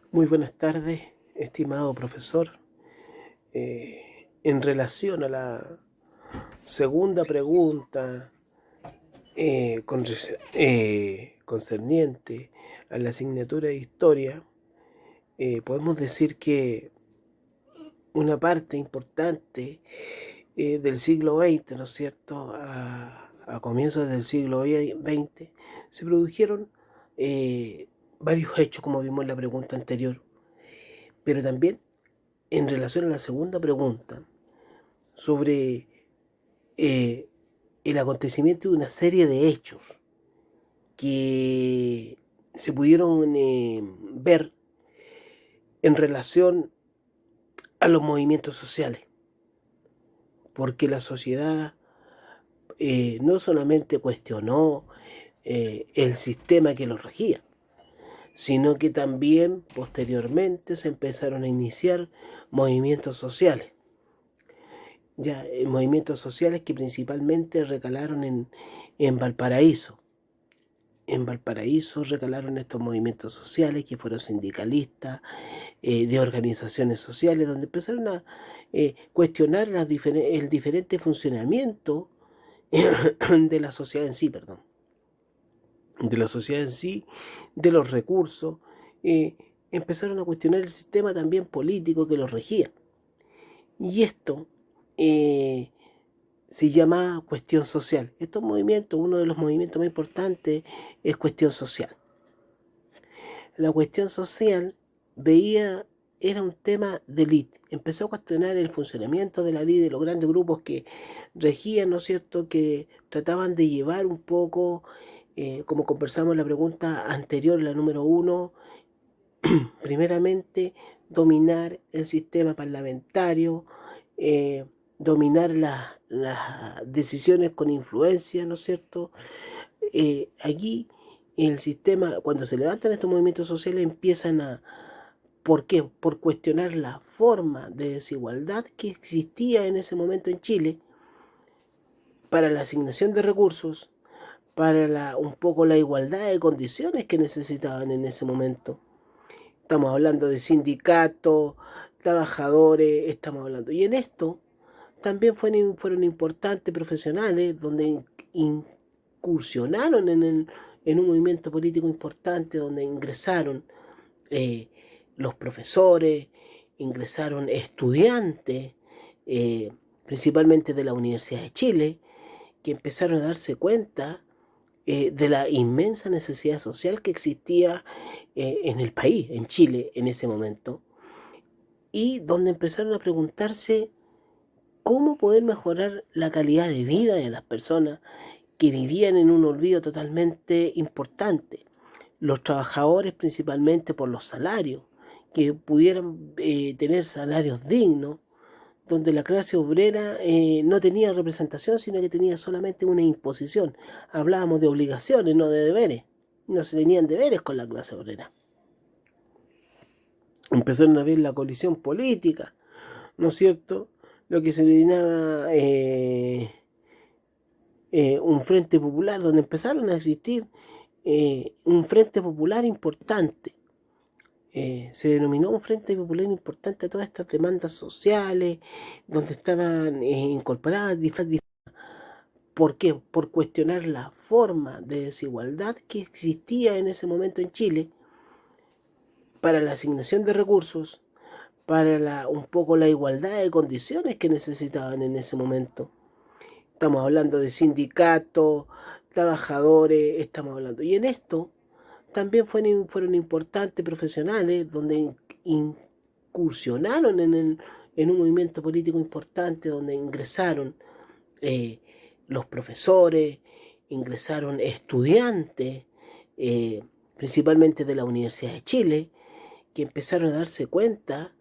Muy buenas tardes, estimado profesor. En relación a la segunda pregunta concerniente a la asignatura de historia, podemos decir que una parte importante del siglo XX, ¿no es cierto?, a comienzos del siglo XX, se produjeron varios hechos, como vimos en la pregunta anterior, pero también en relación a la segunda pregunta, sobre eh, el acontecimiento de una serie de hechos que se pudieron ver en relación a los movimientos sociales, porque la sociedad no solamente cuestionó el sistema que los regía, sino que también posteriormente se empezaron a iniciar movimientos sociales, ya movimientos sociales que principalmente recalaron en Valparaíso. En Valparaíso recalaron estos movimientos sociales que fueron sindicalistas, de organizaciones sociales, donde empezaron a cuestionar el diferente funcionamiento de la sociedad en sí, perdón, de la sociedad en sí, de los recursos, eh, empezaron a cuestionar el sistema también político que los regía. Y esto eh, se llama cuestión social. Estos movimientos, uno de los movimientos más importantes es cuestión social. La cuestión social veía, era un tema de élite. Empezó a cuestionar el funcionamiento de la élite, de los grandes grupos que regían, ¿no es cierto?, que trataban de llevar un poco, como conversamos en la pregunta anterior, la número uno, primeramente dominar el sistema parlamentario, eh, dominar las decisiones con influencia, ¿no es cierto? Allí el sistema, cuando se levantan estos movimientos sociales, empiezan a, ¿por qué? Por cuestionar la forma de desigualdad que existía en ese momento en Chile para la asignación de recursos, para un poco la igualdad de condiciones que necesitaban en ese momento. Estamos hablando de sindicatos, trabajadores, estamos hablando. Y en esto también fueron importantes profesionales donde incursionaron en un movimiento político importante, donde ingresaron eh, los profesores, ingresaron estudiantes, eh, principalmente de la Universidad de Chile, que empezaron a darse cuenta de la inmensa necesidad social que existía en el país, en Chile, en ese momento, y donde empezaron a preguntarse cómo poder mejorar la calidad de vida de las personas que vivían en un olvido totalmente importante. Los trabajadores principalmente por los salarios, que pudieran tener salarios dignos, donde la clase obrera no tenía representación, sino que tenía solamente una imposición. Hablábamos de obligaciones, no de deberes. No se tenían deberes con la clase obrera. Empezaron a ver la colisión política, ¿no es cierto? Lo que se denominaba un frente popular, donde empezaron a existir un frente popular importante. Se denominó un frente popular importante a todas estas demandas sociales, donde estaban incorporadas diferentes. ¿Por qué? Por cuestionar la forma de desigualdad que existía en ese momento en Chile para la asignación de recursos, para un poco la igualdad de condiciones que necesitaban en ese momento. Estamos hablando de sindicatos, trabajadores, estamos hablando. Y en esto también fueron importantes profesionales donde incursionaron en un movimiento político importante, donde ingresaron eh, los profesores, ingresaron estudiantes, eh, principalmente de la Universidad de Chile, que empezaron a darse cuenta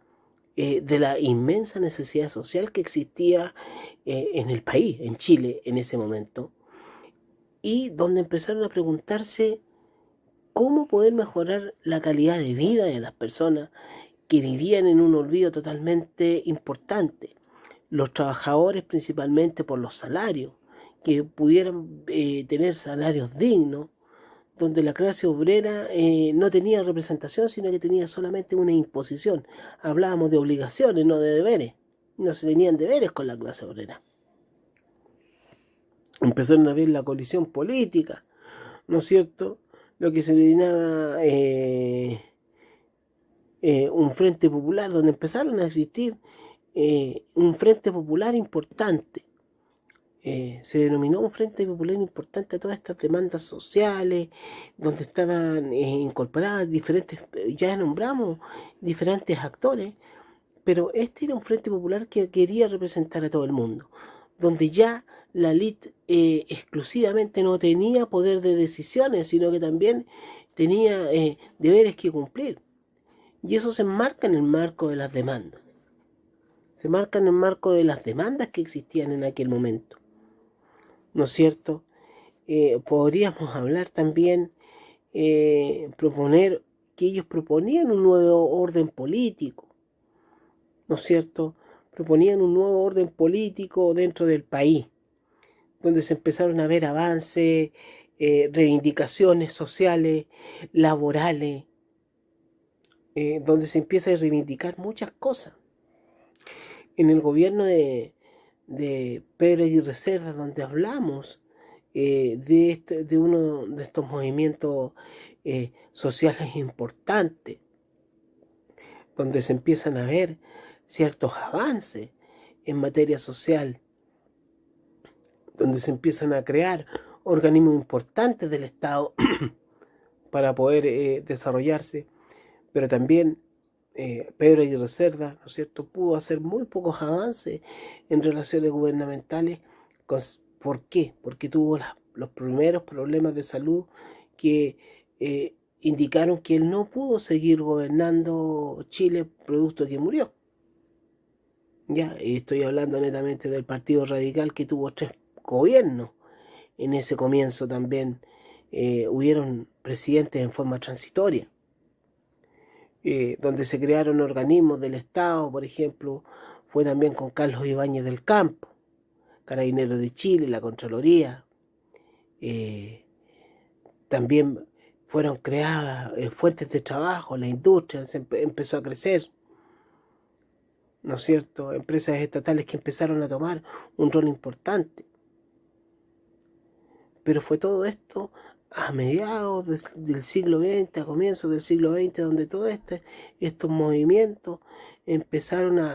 de la inmensa necesidad social que existía en el país, en Chile, en ese momento, y donde empezaron a preguntarse cómo poder mejorar la calidad de vida de las personas que vivían en un olvido totalmente importante. Los trabajadores principalmente por los salarios, que pudieran tener salarios dignos, donde la clase obrera no tenía representación, sino que tenía solamente una imposición. Hablábamos de obligaciones, no de deberes. No se tenían deberes con la clase obrera. Empezaron a ver la colisión política, ¿no es cierto? Lo que se denominaba un frente popular, donde empezaron a existir un frente popular importante. Se denominó un frente popular importante a todas estas demandas sociales, donde estaban incorporadas diferentes, ya nombramos diferentes actores, pero este era un frente popular que quería representar a todo el mundo, donde ya la élite exclusivamente no tenía poder de decisiones, sino que también tenía deberes que cumplir. Y eso se enmarca en el marco de las demandas. Se marca en el marco de las demandas que existían en aquel momento. ¿No es cierto? Podríamos hablar también, proponer que ellos proponían un nuevo orden político, ¿no es cierto? Proponían un nuevo orden político dentro del país, donde se empezaron a ver avances, reivindicaciones sociales, laborales, donde se empieza a reivindicar muchas cosas. En el gobierno de Pedro Aguirre Cerda, donde hablamos de uno de estos movimientos sociales importantes, donde se empiezan a ver ciertos avances en materia social, donde se empiezan a crear organismos importantes del Estado para poder desarrollarse, pero también Pedro Aguirre Cerda, ¿no es cierto?, pudo hacer muy pocos avances en relaciones gubernamentales. ¿Por qué? Porque tuvo los primeros problemas de salud que indicaron que él no pudo seguir gobernando Chile, producto de que murió. Ya, y estoy hablando netamente del Partido Radical, que tuvo 3 gobiernos. En ese comienzo también hubieron presidentes en forma transitoria. Donde se crearon organismos del Estado, por ejemplo, fue también con Carlos Ibáñez del Campo, Carabineros de Chile, la Contraloría. También fueron creadas fuentes de trabajo, la industria empezó a crecer, ¿no es cierto? Empresas estatales que empezaron a tomar un rol importante. Pero fue todo esto a mediados del siglo XX, a comienzos del siglo XX, donde todos estos movimientos empezamos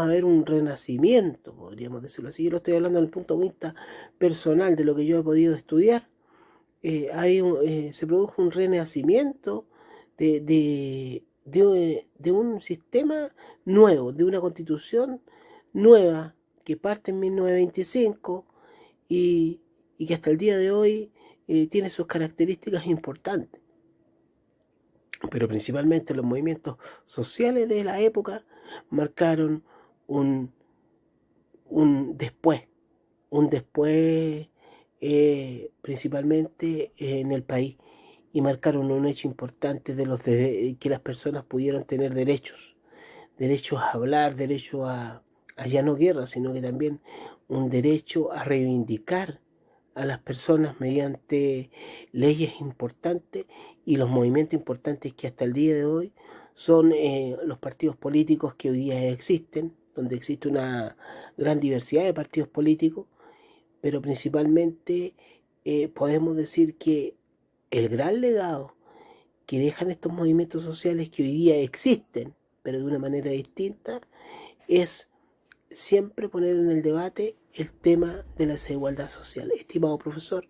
a ver un renacimiento, podríamos decirlo así. Yo lo estoy hablando desde el punto de vista personal de lo que yo he podido estudiar. Se produjo un renacimiento de un sistema nuevo, de una constitución nueva que parte en 1925 y que hasta el día de hoy tiene sus características importantes. Pero principalmente los movimientos sociales de la época marcaron un después principalmente en el país, y marcaron un hecho importante de que las personas pudieron tener derechos a hablar, derecho a ya no guerra, sino que también un derecho a reivindicar a las personas mediante leyes importantes y los movimientos importantes que hasta el día de hoy son los partidos políticos que hoy día existen, donde existe una gran diversidad de partidos políticos, pero principalmente podemos decir que el gran legado que dejan estos movimientos sociales que hoy día existen, pero de una manera distinta, es siempre poner en el debate el tema de la desigualdad social. Estimado profesor,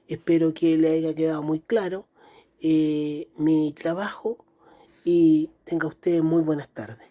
espero que le haya quedado muy claro mi trabajo y tenga usted muy buenas tardes.